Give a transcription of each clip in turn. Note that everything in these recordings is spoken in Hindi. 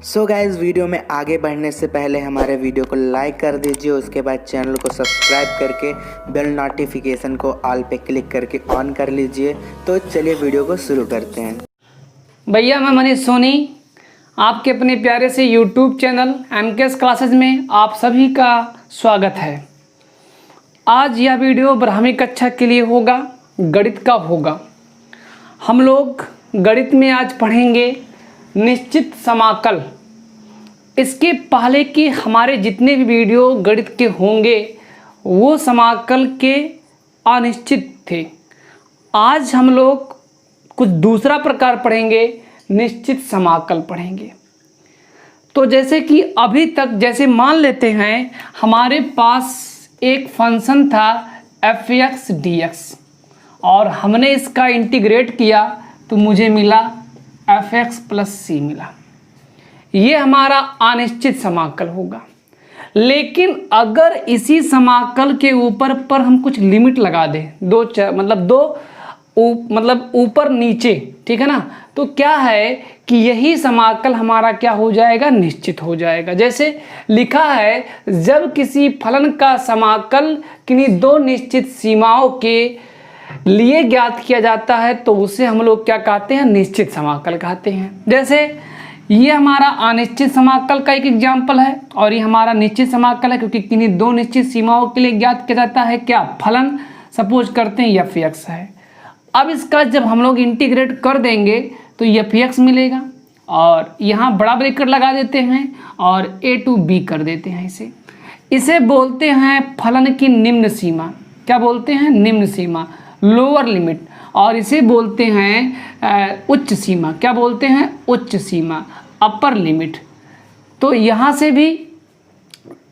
सो गाइस, वीडियो में आगे बढ़ने से पहले हमारे वीडियो को लाइक कर दीजिए। उसके बाद चैनल को सब्सक्राइब करके बेल नोटिफिकेशन को ऑल पे क्लिक करके ऑन कर लीजिए। तो चलिए वीडियो को शुरू करते हैं। भैया मैं मनीष सोनी आपके अपने प्यारे से यूट्यूब चैनल MKS क्लासेस में आप सभी का स्वागत है। आज यह वीडियो 12वीं कक्षा के लिए होगा, गणित का होगा। हम लोग गणित में आज पढ़ेंगे निश्चित समाकल। इसके पहले कि हमारे जितने भी वीडियो गणित के होंगे वो समाकल के अनिश्चित थे। आज हम लोग कुछ दूसरा प्रकार पढ़ेंगे, निश्चित समाकल पढ़ेंगे। तो जैसे कि अभी तक जैसे मान लेते हैं हमारे पास एक फंक्शन था f(x) dx और हमने इसका इंटीग्रेट किया तो मुझे मिला f(x) + c मिला। ये हमारा अनिश्चित समाकल होगा। लेकिन अगर इसी समाकल के ऊपर पर हम कुछ लिमिट लगा दें, मतलब ऊपर नीचे, ठीक है ना, तो क्या है कि यही समाकल हमारा क्या हो जाएगा, निश्चित हो जाएगा। जैसे लिखा है, जब किसी फलन का समाकल किन्हीं दो निश्चित सीमाओं के लिए ज्ञात किया जाता है तो उसे हम लोग क्या कहते हैं, निश्चित समाकल कहते हैं। जैसे ये हमारा अनिश्चित समाकल का एक एग्जाम्पल है और ये हमारा निश्चित समाकल है, क्योंकि किन्हीं दो निश्चित सीमाओं के लिए ज्ञात किया जाता है क्या, फलन। सपोज करते हैं f(x) है। अब इसका जब हम लोग इंटीग्रेट कर देंगे तो f(x) मिलेगा और यहाँ बड़ा ब्रैकेट लगा देते हैं और a to b कर देते हैं। इसे बोलते हैं फलन की निम्न सीमा। क्या बोलते हैं, निम्न सीमा, लोअर लिमिट। और इसे बोलते हैं उच्च सीमा। क्या बोलते हैं, उच्च सीमा, अपर लिमिट। तो यहाँ से भी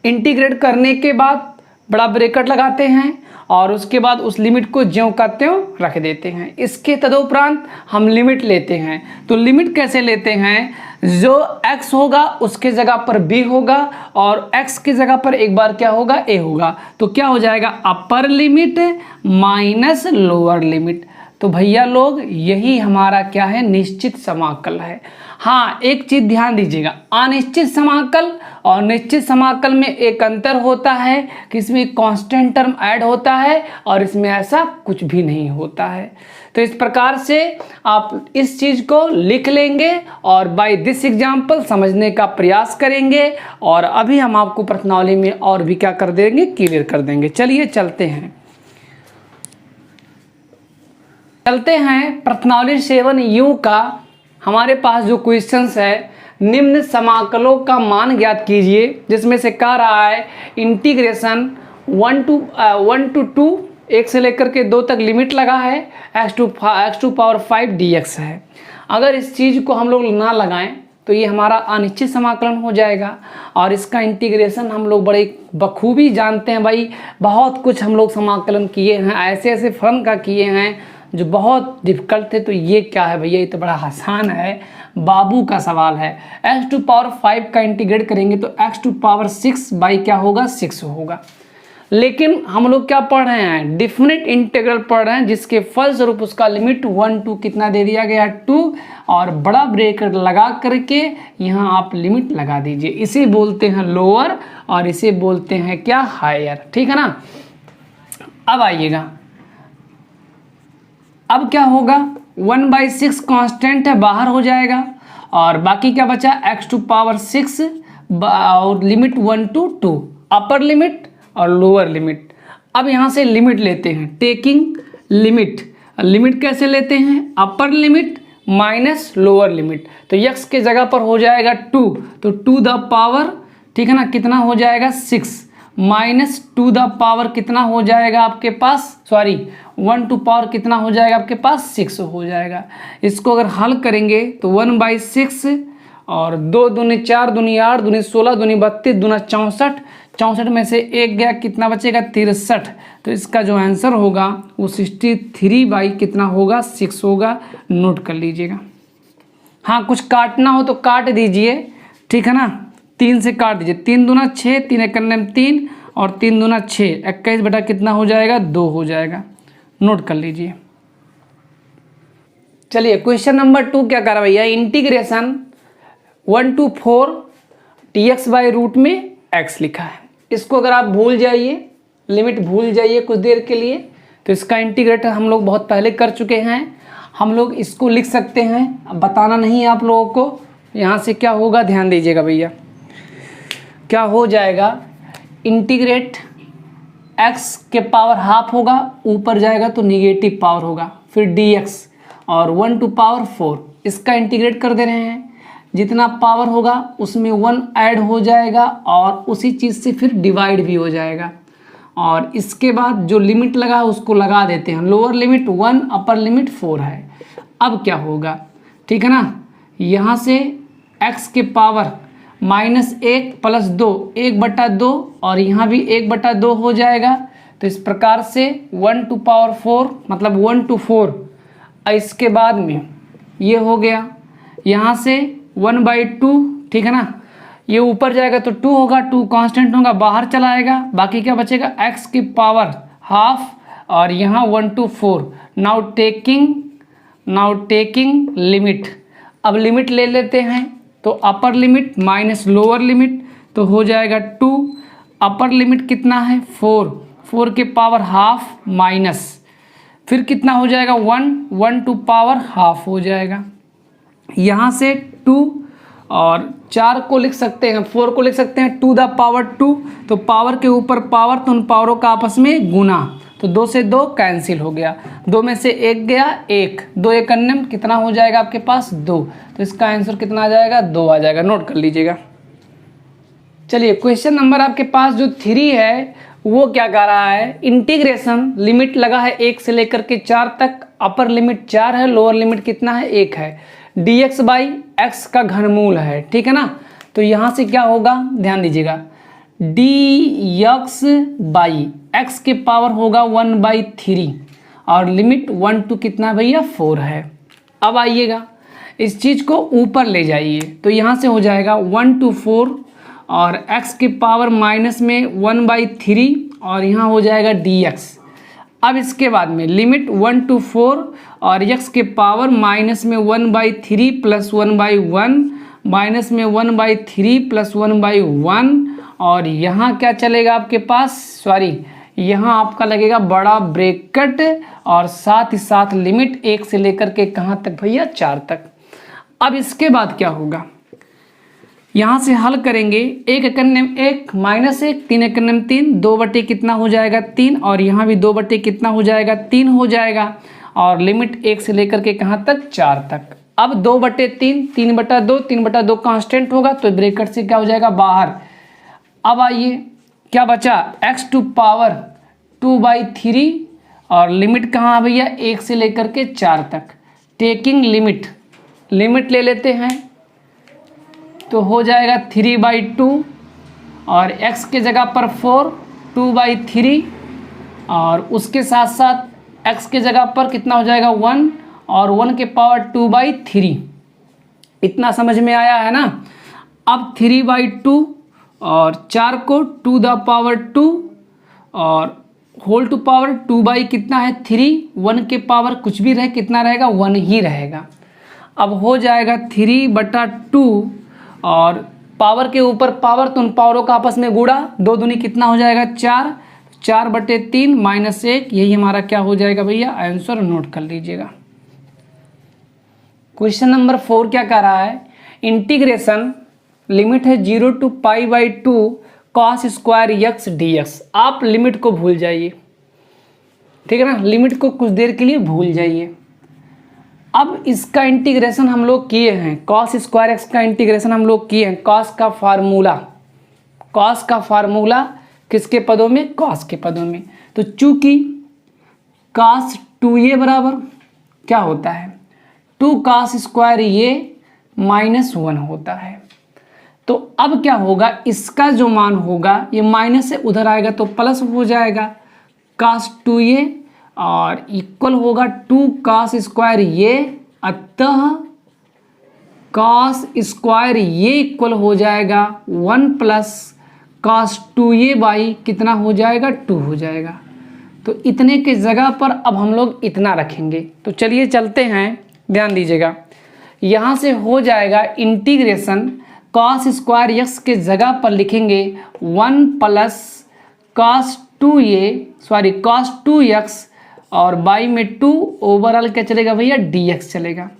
इंटीग्रेट करने के बाद बड़ा ब्रैकेट लगाते हैं और उसके बाद उस लिमिट को ज्यों का त्यों रख देते हैं। इसके तदुपरांत हम लिमिट लेते हैं। तो लिमिट कैसे लेते हैं, जो x होगा उसके जगह पर b होगा और x की जगह पर एक बार क्या होगा, a होगा। तो क्या हो जाएगा, upper limit minus lower limit. तो भैया लोग यही हमारा क्या है, निश्चित समाकल है। हाँ, एक चीज़ ध्यान दीजिएगा, अनिश्चित समाकल और निश्चित समाकल में एक अंतर होता है कि इसमें कांस्टेंट टर्म ऐड होता है और इसमें ऐसा कुछ भी नहीं होता है। तो इस प्रकार से आप इस चीज़ को लिख लेंगे और बाय दिस एग्जाम्पल समझने का प्रयास करेंगे और अभी हम आपको प्रश्नावली में और भी क्या कर देंगे, क्लियर कर देंगे। चलिए चलते हैं प्रश्नावली 7U का। हमारे पास जो क्वेश्चंस है, निम्न समाकलों का मान ज्ञात कीजिए, जिसमें से कह रहा है इंटीग्रेशन 1 to 2 1 से लेकर के 2 तक लिमिट लगा है, x to power 5 dx है। अगर इस चीज़ को हम लोग ना लगाएं तो ये हमारा अनिश्चित समाकलन हो जाएगा और इसका इंटीग्रेशन हम लोग बड़े बखूबी जानते हैं भाई। बहुत कुछ हम लोग समाकलन किए हैं, ऐसे ऐसे फलन का किए हैं जो बहुत डिफिकल्ट थे। तो ये क्या है भैया, ये तो बड़ा आसान है, बाबू का सवाल है। x to power 5 का इंटीग्रेट करेंगे तो x to power 6 बाई क्या होगा, 6 होगा। लेकिन हम लोग क्या पढ़ रहे हैं, डिफिनिट इंटीग्रल पढ़ रहे हैं, जिसके फलस्वरूप उसका लिमिट 1 to कितना दे दिया गया, 2, और बड़ा ब्रैकेट लगा करके यहाँ आप लिमिट लगा दीजिए। इसे बोलते हैं लोअर और इसे बोलते हैं क्या, हायर। ठीक है ना। अब आइएगा, अब क्या होगा, 1/6 कांस्टेंट है, बाहर हो जाएगा और बाकी क्या बचा, x to power 6 और लिमिट 1 to 2, अपर लिमिट और लोअर लिमिट। अब यहाँ से लिमिट लेते हैं, टेकिंग लिमिट। लिमिट कैसे लेते हैं, upper limit minus lower limit. तो x के जगह पर हो जाएगा 2, तो 2 द पावर, ठीक है ना, कितना हो जाएगा, 6 माइनस 2 द पावर कितना हो जाएगा आपके पास, 1 to पावर कितना हो जाएगा आपके पास, 6 हो जाएगा। इसको अगर हल करेंगे तो 1/6 और 2 दूनी 4 दूनी 8 दूनी 16 दूनी 32 दूना 64, 64 में से एक गया, कितना बचेगा, 63। तो इसका जो आंसर होगा वो 63 बाई कितना होगा, 6 होगा। नोट कर लीजिएगा। हाँ, कुछ काटना हो तो काट दीजिए, ठीक है ना। 3 से काट दीजिए, 3 दूना 6, 3 एकन्ने 3 और 3 दूना 6, 21 बटा कितना हो जाएगा, 2 हो जाएगा। नोट कर लीजिए। चलिए क्वेश्चन नंबर 2 क्या कर रहा है भैया, integration 1 to 4 dx by root में x लिखा है। इसको अगर आप भूल जाइए, लिमिट भूल जाइए कुछ देर के लिए, तो इसका इंटीग्रेट हम लोग बहुत पहले कर चुके हैं। हम लोग इसको लिख सकते हैं, अब बताना नहीं है आप लोगों को। यहाँ से क्या होगा, ध्यान दीजिएगा भैया, क्या हो जाएगा, इंटीग्रेट x के पावर हाफ होगा, ऊपर जाएगा तो निगेटिव पावर होगा, फिर dx और 1 टू पावर 4, इसका इंटीग्रेट कर दे रहे हैं। जितना पावर होगा उसमें 1 ऐड हो जाएगा और उसी चीज़ से फिर डिवाइड भी हो जाएगा। और इसके बाद जो लिमिट लगा है उसको लगा देते हैं। लोअर लिमिट 1, अपर लिमिट 4 है। अब क्या होगा, ठीक है ना, यहाँ से x के पावर -1 + 2, 1/2, और यहाँ भी 1/2 हो जाएगा। तो इस प्रकार से 1 टू पावर 4 मतलब 1 to 4। इसके बाद में ये हो गया, यहाँ से 1/2, ठीक है ना, ये ऊपर जाएगा तो 2 होगा, 2 कांस्टेंट होगा, बाहर चला आएगा, बाकी क्या बचेगा, x की पावर हाफ और यहाँ 1 to 4। नाउ टेकिंग लिमिट, अब लिमिट ले लेते हैं, तो upper limit minus lower limit, तो हो जाएगा 2। अपर लिमिट कितना है, 4 के पावर हाफ माइनस, फिर कितना हो जाएगा 1 टू पावर हाफ हो जाएगा। यहाँ से 2 और 4 को लिख सकते हैं, 4 को लिख सकते हैं 2 द पावर 2, तो पावर के ऊपर पावर, तो उन पावरों का आपस में गुना, तो 2 से 2 कैंसिल हो गया, 2 में से 1 गया, 1, 2 1 अन्यम, कितना हो जाएगा आपके पास 2, तो इसका आंसर कितना आ जाएगा, 2 आ जाएगा। नोट कर लीजिएगा। चलिए क्वेश्चन नंबर आपके पास जो 3 है वो क्या कह रहा है, इंटीग्रेशन लिमिट लगा है 1 से लेकर के 4 तक, अपर लिमिट 4 है, लोअर लिमिट कितना है 1 है, dx बाई x का घनमूल है, ठीक है ना। तो यहाँ से क्या होगा, ध्यान दीजिएगा, dx बाई x के पावर होगा 1/3 और लिमिट 1 टू कितना भैया 4 है। अब आइएगा इस चीज़ को ऊपर ले जाइए, तो यहाँ से हो जाएगा 1 to 4 और x के पावर माइनस में 1/3 और यहाँ हो जाएगा dx। अब इसके बाद में लिमिट 1 to 4 और x के पावर माइनस में 1/3 + 1/1 माइनस में 1/3 + 1/1 और यहाँ क्या चलेगा आपके पास, सॉरी यहाँ आपका लगेगा बड़ा ब्रैकेट और साथ ही साथ लिमिट 1 से लेकर के कहाँ तक भैया 4 तक। अब इसके बाद क्या होगा, यहाँ से हल करेंगे, 1 × 1 -1, 3 × 3, 2/, कितना हो जाएगा 3, और यहाँ भी 2/, कितना हो जाएगा 3 हो जाएगा, और लिमिट 1 से लेकर के कहाँ तक 4 तक। अब 2/3, 3/2, 3/2 कांस्टेंट होगा, तो ब्रैकेट से क्या हो जाएगा बाहर। अब आइए क्या बचा, x टू पावर 2/3 और लिमिट कहाँ भैया 1 से लेकर के 4 तक। टेकिंग लिमिट ले लेते हैं, तो हो जाएगा 3/2 और x के जगह पर 4, 2/3 और उसके साथ साथ x के जगह पर कितना हो जाएगा 1 और 1 के पावर 2/3। इतना समझ में आया है ना। अब 3/2 और 4 को 2 द पावर 2 और होल टू पावर 2 कितना है 3, 1 के पावर कुछ भी रहे कितना रहेगा 1 ही रहेगा। अब हो जाएगा 3/2 और पावर के ऊपर पावर, तो उन पावरों का आपस में गुणा, 2 दूनी कितना हो जाएगा 4, 4/3 -1, यही हमारा क्या हो जाएगा भैया आंसर। नोट कर लीजिएगा। क्वेश्चन नंबर 4 क्या कह रहा है, इंटीग्रेशन लिमिट है 0 to π/2 cos² x dx। आप लिमिट को भूल जाइए, ठीक है ना, लिमिट को कुछ देर के लिए भूल जाइए। अब इसका इंटीग्रेशन हम लोग किए हैं, cos² x का इंटीग्रेशन हम लोग किए हैं। cos का फार्मूला किसके पदों में, cos के पदों में। तो चूंकि cos 2a बराबर क्या होता है 2 cos² ये -1 होता है। तो अब क्या होगा, इसका जो मान होगा ये माइनस से उधर आएगा तो प्लस हो जाएगा cos 2a और इक्वल होगा 2 cos² ये, अतः cos² ये इक्वल हो जाएगा 1 + cos 2a बाई कितना हो जाएगा 2 हो जाएगा। तो इतने के जगह पर अब हम लोग इतना रखेंगे। तो चलिए चलते हैं, ध्यान दीजिएगा। यहाँ से हो जाएगा इंटीग्रेशन कॉस स्क्वायर एक्स के जगह पर लिखेंगे 1 प्लस कॉस 2x और बाई में 2 ओवरऑल क्या चलेगा भैया dx चलेगा।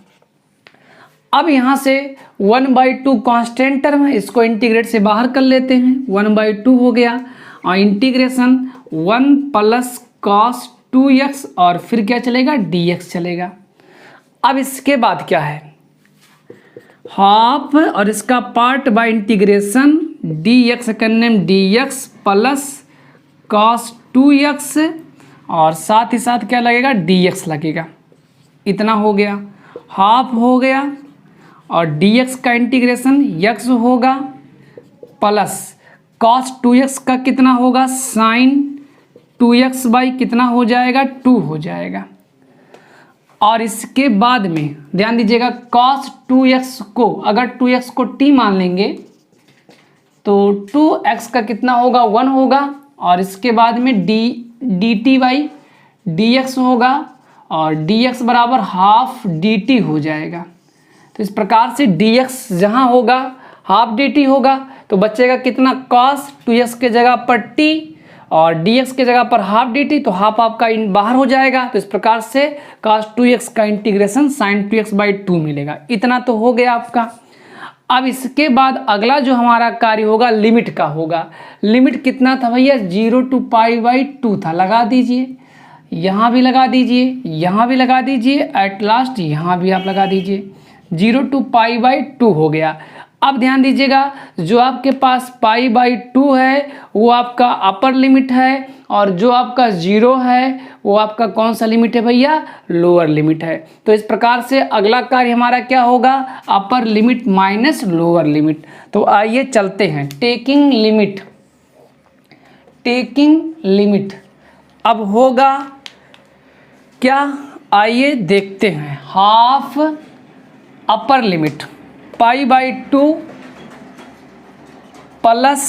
अब यहाँ से 1/2 कांस्टेंट टर्म है, इसको इंटीग्रेट से बाहर कर लेते हैं, 1/2 हो गया और इंटीग्रेशन 1 प्लस कॉस 2x और फिर क्या चलेगा dx चलेगा। अब इसके बाद क्या है हाफ और इसका पार्ट बाय इंटीग्रेशन dx करने में dx प्लस कॉस 2x और साथ ही साथ क्या लगेगा dx लगेगा। इतना हो गया, हाफ हो गया और dx का इंटीग्रेशन x होगा प्लस cos 2x का कितना होगा sin 2x बाई कितना हो जाएगा 2 हो जाएगा। और इसके बाद में ध्यान दीजिएगा cos 2x को अगर 2x को t मान लेंगे तो 2x का कितना होगा 1 होगा और इसके बाद में dt बाई dx होगा और dx बराबर हाफ dt हो जाएगा। तो इस प्रकार से dx जहाँ होगा हाफ dt होगा तो बचेगा कितना cos 2x के जगह पर t और dx के जगह पर हाफ dt, तो हाफ आपका बाहर हो जाएगा। तो इस प्रकार से cos 2x का इंटीग्रेशन sin 2x बाई 2 मिलेगा। इतना तो हो गया आपका। अब इसके बाद अगला जो हमारा कार्य होगा लिमिट का होगा। लिमिट कितना था भैया 0 to π/2 था, लगा दीजिए, यहाँ भी लगा दीजिए, यहाँ भी लगा दीजिए, एट लास्ट यहाँ भी आप लगा दीजिए, 0 to π/2 हो गया। अब ध्यान दीजिएगा जो आपके पास π/2 है वो आपका अपर लिमिट है और जो आपका 0 है वो आपका कौन सा लिमिट है भैया लोअर लिमिट है। तो इस प्रकार से अगला कार्य हमारा क्या होगा upper limit minus lower limit. तो आइए चलते हैं टेकिंग लिमिट अब होगा क्या, आइए देखते हैं। Half upper limit π/2 plus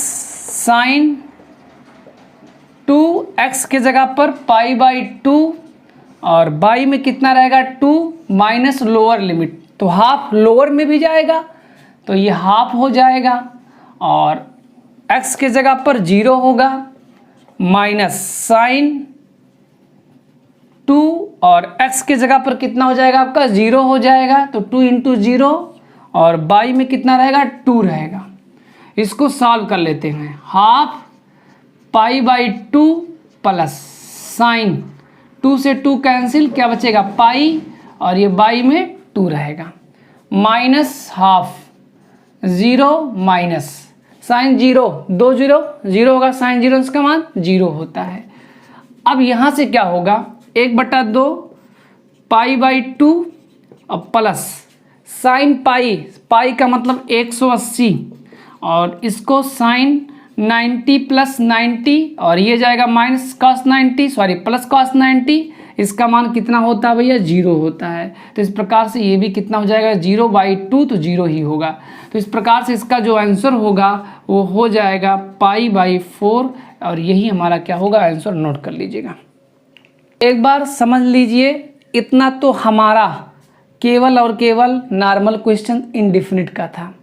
sine 2x के जगह पर π/2 और बाई में कितना रहेगा 2 माइनस लोअर लिमिट, तो हाफ लोअर में भी जाएगा तो ये हाफ हो जाएगा और x के जगह पर 0 होगा माइनस साइन 2 और x के जगह पर कितना हो जाएगा आपका 0 हो जाएगा, तो 2 इंटू 0 और बाई में कितना रहेगा 2 रहेगा। इसको सॉल्व कर लेते हैं। हाफ π/2 प्लस साइन 2 से 2 कैंसिल, क्या बचेगा पाई और ये बाई में 2 रहेगा माइनस हाफ 0 माइनस साइन 0 2 0 0 होगा, साइन 0 इसका मान 0 होता है। अब यहाँ से क्या होगा 1/2 π/2 और प्लस साइन पाई का मतलब 180 और इसको साइन 90 प्लस 90 और ये जाएगा minus cos 90 sorry plus cos 90, इसका मान कितना होता है भैया 0 होता है। तो इस प्रकार से ये भी कितना हो जाएगा 0/2 तो 0 ही होगा। तो इस प्रकार से इसका जो आंसर होगा वो हो जाएगा π/4 और यही हमारा क्या होगा आंसर, नोट कर लीजिएगा। एक बार समझ लीजिए इतना तो हमारा केवल और केवल नॉर्मल क्वेश्चन इनडिफिनिट का था।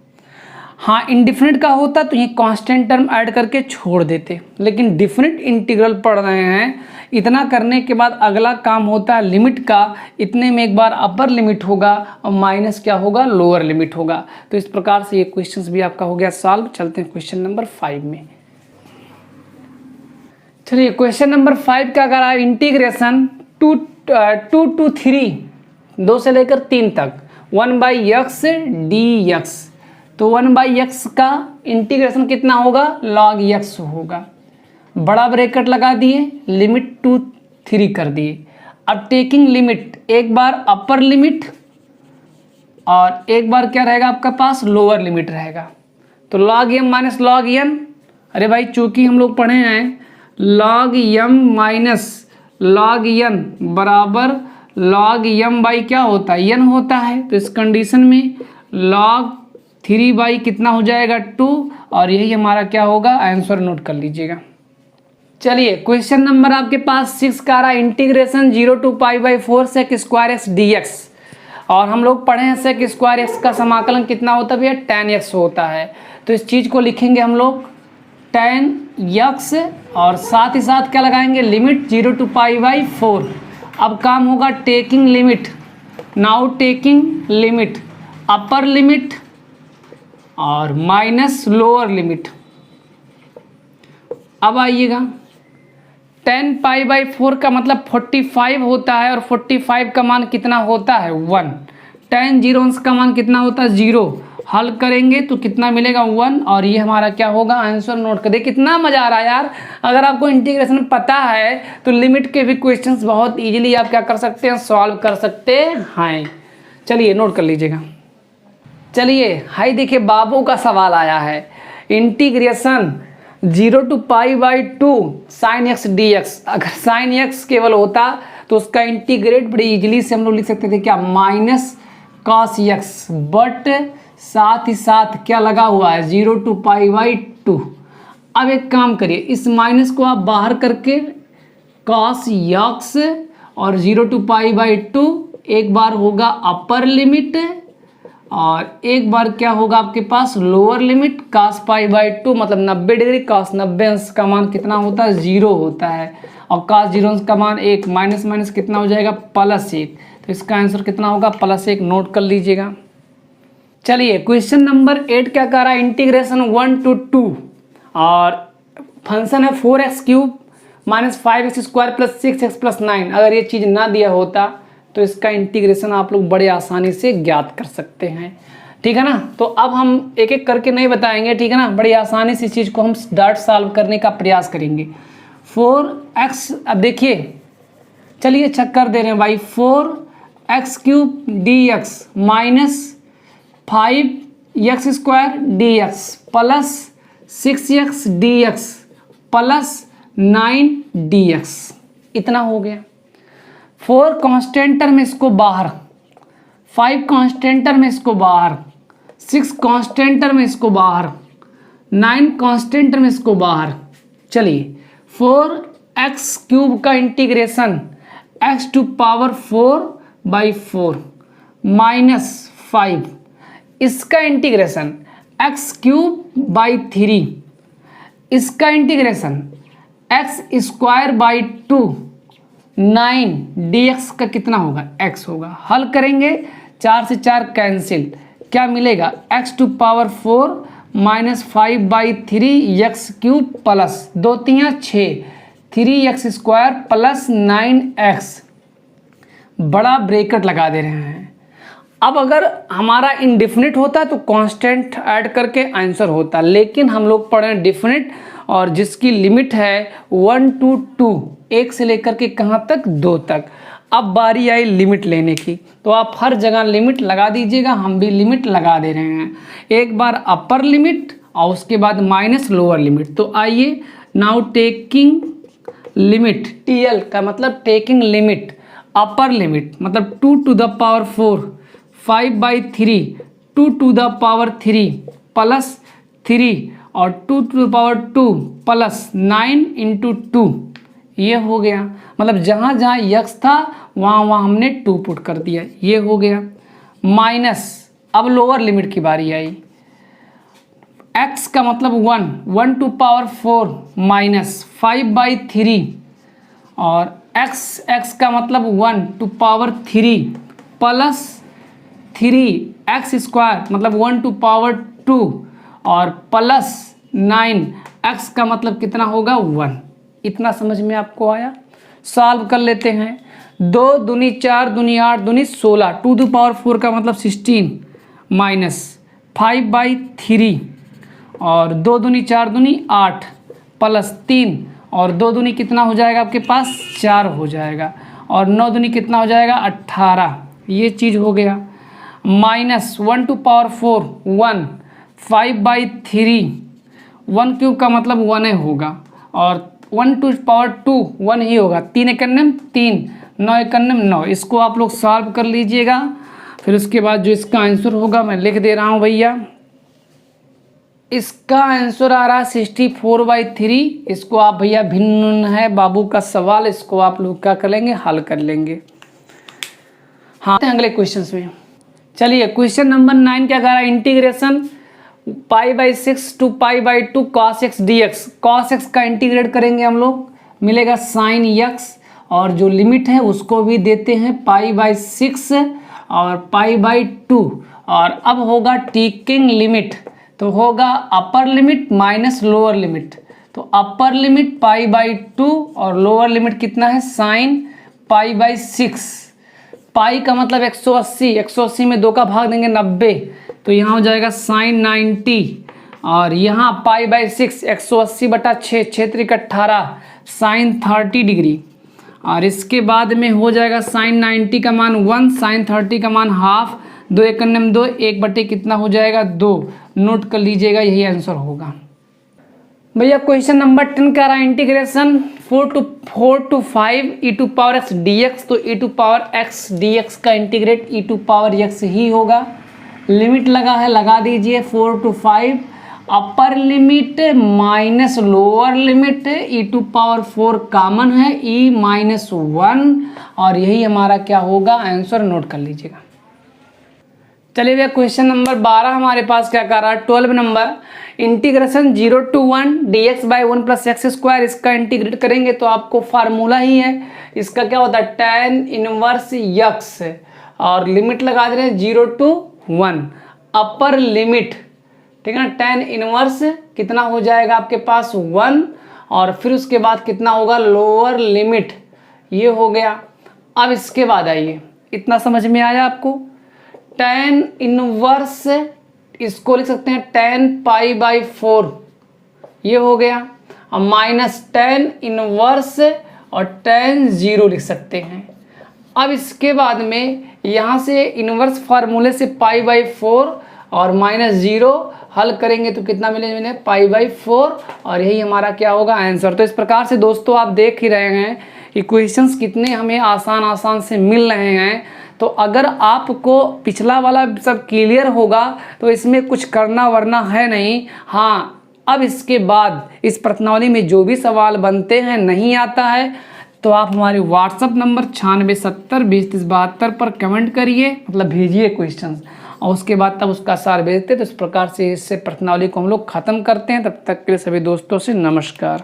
हाँ इनडिफिनिट का होता तो ये कांस्टेंट टर्म ऐड करके छोड़ देते, लेकिन डिफिनिट इंटीग्रल पढ़ रहे हैं। इतना करने के बाद अगला काम होता है लिमिट का। इतने में एक बार अपर लिमिट होगा और माइनस क्या होगा लोअर लिमिट होगा। तो इस प्रकार से ये क्वेश्चन भी आपका हो गया सॉल्व। चलते हैं क्वेश्चन नंबर 5 में। चलिए क्वेश्चन नंबर 5 का अगर आप इंटीग्रेशन 2 to 3 2 से लेकर 3 तक 1/x dx, तो 1/x का इंटीग्रेशन कितना होगा log x होगा। बड़ा ब्रैकेट लगा दिए, लिमिट 2 3 कर दिए। अब टेकिंग लिमिट एक बार अपर लिमिट और एक बार क्या रहेगा आपका पास लोअर लिमिट रहेगा। तो log m minus log n, अरे भाई चूंकि हम लोग पढ़े हैं log m minus log n बराबर log m बाई क्या होता है n होता है। तो इस कंडीशन में log 3 कितना हो जाएगा 2 और यही हमारा क्या होगा आंसर, नोट कर लीजिएगा। चलिए क्वेश्चन नंबर आपके पास 6 का रहा integration 0 to π/4 sec² x dx। और हम लोग पढ़े हैं सेक स्क्वायर एक्स का समाकलन कितना होता है भैया, tan x होता है। तो इस चीज़ को लिखेंगे हम लोग tan x और साथ ही साथ क्या लगाएंगे, लिमिट 0 to π/4। अब काम होगा taking limit, now taking limit upper limit और माइनस लोअर लिमिट। अब आइएगा tan π/4 का मतलब 45 होता है और 45 का मान कितना होता है 1। tan 0 का मान कितना होता है 0। हल करेंगे तो कितना मिलेगा 1 और ये हमारा क्या होगा आंसर। नोट कर दे, कितना मज़ा आ रहा है यार। अगर आपको इंटीग्रेशन पता है तो लिमिट के भी क्वेश्चंस बहुत इजीली आप क्या कर सकते हैं, सॉल्व कर सकते हैं। चलिए नोट कर लीजिएगा। चलिए हाई देखिए, बाबू का सवाल आया है, integration 0 to π/2 sin x dx। अगर sin x केवल होता तो उसका इंटीग्रेट बड़ी इजीली से हम लोग लिख सकते थे क्या, माइनस cos x, बट साथ ही साथ क्या लगा हुआ है 0 to π/2। अब एक काम करिए, इस माइनस को आप बाहर करके cos x और 0 to π/2 एक बार होगा अपर लिमिट और एक बार क्या होगा आपके पास लोअर लिमिट। cos π/2 मतलब 90 डिग्री, cos 90 अंश का मान कितना होता है 0 होता है और cos 0 अंश का मान 1, माइनस माइनस कितना हो जाएगा +1। तो इसका आंसर कितना होगा +1। नोट कर लीजिएगा। चलिए क्वेश्चन नंबर 8 क्या कह रहा है, इंटीग्रेशन 1 to 2 और फंक्शन है 4x³ - 5x² + 6x + 9। अगर ये चीज़ ना दिया होता तो इसका इंटीग्रेशन आप लोग बड़े आसानी से ज्ञात कर सकते हैं, ठीक है ना। तो अब हम एक एक करके नहीं बताएंगे, ठीक है ना, बड़ी आसानी से इस चीज़ को हम डाट सॉल्व करने का प्रयास करेंगे। 4x, अब देखिए चलिए चक्कर दे रहे हैं भाई, 4x³ dx - 5x² dx + 6x dx + 9 dx, इतना हो गया। 4 कांस्टेंट टर्म इसको बाहर, 5 कांस्टेंट टर्म इसको बाहर, 6 कांस्टेंट टर्म इसको बाहर, 9 कांस्टेंट टर्म इसको बाहर। चलिए 4x³ का इंटीग्रेशन x⁴/4 - 5, इसका इंटीग्रेशन x³/3, इसका इंटीग्रेशन x²/2 9 dx का कितना होगा x होगा। हल करेंगे 4 से 4 कैंसिल, क्या मिलेगा x⁴ - 5/3 x³ plus 2 3 6 3x² + 9x, बड़ा ब्रैकेट लगा दे रहे हैं। अब अगर हमारा इनडिफिनिट होता तो कांस्टेंट ऐड करके आंसर होता, लेकिन हम लोग पढ़े डिफिनिट और जिसकी लिमिट है 1 to 2, 1 से लेकर के कहाँ तक 2 तक। अब बारी आई लिमिट लेने की, तो आप हर जगह लिमिट लगा दीजिएगा, हम भी लिमिट लगा दे रहे हैं। एक बार अपर लिमिट और उसके बाद माइनस लोअर लिमिट। तो आइए नाउ टेकिंग लिमिट, TL का मतलब टेकिंग लिमिट अपर लिमिट मतलब 2 to the power 4 5/3 2 to the power 3 + 3 और 2 to the power 2 + 9 × 2, ये हो गया। मतलब जहाँ जहाँ x था वहाँ वहाँ हमने 2 पुट कर दिया, ये हो गया। माइनस अब लोअर लिमिट की बारी आई, x का मतलब 1 to power 4 - 5/3 और x का मतलब 1 to power 3 + 3x² मतलब 1 to power 2 और + 9x का मतलब कितना होगा 1। इतना समझ में आपको आया। सॉल्व कर लेते हैं। 2 दूनी 4 दूनी 8 दूनी 16, 2 to power 4 का मतलब 16 - 5/3 और 2 दूनी 4 दूनी 8 + 3 और 2 दूनी कितना हो जाएगा आपके पास 4 हो जाएगा और 9 दूनी कितना हो जाएगा 18, ये चीज़ हो गया। -1 to power 4 1 5/3, 1³ का मतलब 1 होगा और 1 to power 2 1 ही होगा। 3 × 3 9 × 9, इसको आप लोग सॉल्व कर लीजिएगा। फिर उसके बाद जो इसका आंसर होगा मैं लिख दे रहा हूँ भैया। इसका आंसर आ रहा है 64/3। इसको आप भैया भिन्न है बाबू का सवाल, इसको आप लोग क्या कर लेंगे हल कर लेंगे। हाँ अगले क्वेश्चन में। चलिए क्वेश्चन नंबर 9 क्या कह रहा है, integration π/6 to π/2 cos x dx। cos x का इंटीग्रेट करेंगे हम लोग, मिलेगा sin x, और जो लिमिट है उसको भी देते हैं π/6 और π/2, और अब होगा टेकिंग लिमिट, तो होगा upper limit minus lower limit. तो अपर लिमिट π/2 और लोअर लिमिट कितना है sin π/6। पाई का मतलब 180, 180 में 2 का भाग देंगे 90, तो यहाँ हो जाएगा sin 90, और यहाँ π/6 180/6, 6 × 18 sin 30 डिग्री, और इसके बाद में हो जाएगा sin 90 का मान 1, sin 30 का मान हाफ, 2 × 2, 1 कितना हो जाएगा 2, नोट कर लीजिएगा, यही आंसर होगा। भैया क्वेश्चन नंबर 10 कह रहा है इंटीग्रेशन 4 to 5 e⁴x dx। तो e⁴x dx का इंटीग्रेट e⁴x ही होगा। लिमिट लगा है, लगा दीजिए 4 to 5, upper limit minus lower limit, e⁴ common है, e-1, और यही हमारा क्या होगा आंसर, नोट कर लीजिएगा। चलिए भैया क्वेश्चन नंबर 12 हमारे पास क्या कर रहा है, 12 number, integration 0 to 1 dx/1 + x²। इसका इंटीग्रेट करेंगे तो आपको फार्मूला ही है, इसका क्या होता है tan इनवर्स x, और लिमिट लगा दे रहे हैं 0 to 1, अपर लिमिट, ठीक है ना, tan इनवर्स कितना हो जाएगा आपके पास 1, और फिर उसके बाद कितना होगा लोअर लिमिट, ये हो गया। अब इसके बाद आइए, इतना समझ में आया आपको, tan इनवर्स इसको लिख सकते हैं tan π/4, ये हो गया, और माइनस tan इनवर्स और tan 0 लिख सकते हैं। अब इसके बाद में यहाँ से इनवर्स फार्मूले से π/4 और -0 हल करेंगे तो कितना मिलेगा π/4, और यही हमारा क्या होगा आंसर। तो इस प्रकार से दोस्तों आप देख ही रहे हैं कि क्वेश्चंस कितने हमें आसान से मिल रहे हैं। तो अगर आपको पिछला वाला सब क्लियर होगा तो इसमें कुछ करना वरना है नहीं। हाँ, अब इसके बाद इस प्रश्नावली में जो भी सवाल बनते हैं नहीं आता है तो आप हमारे व्हाट्सअप नंबर 9670203072 पर कमेंट करिए, मतलब भेजिए क्वेश्चंस, और उसके बाद तब उसका सार भेजते। तो इस प्रकार से इससे प्रश्नावली को हम लोग ख़त्म करते हैं। तब तक के लिए सभी दोस्तों से नमस्कार।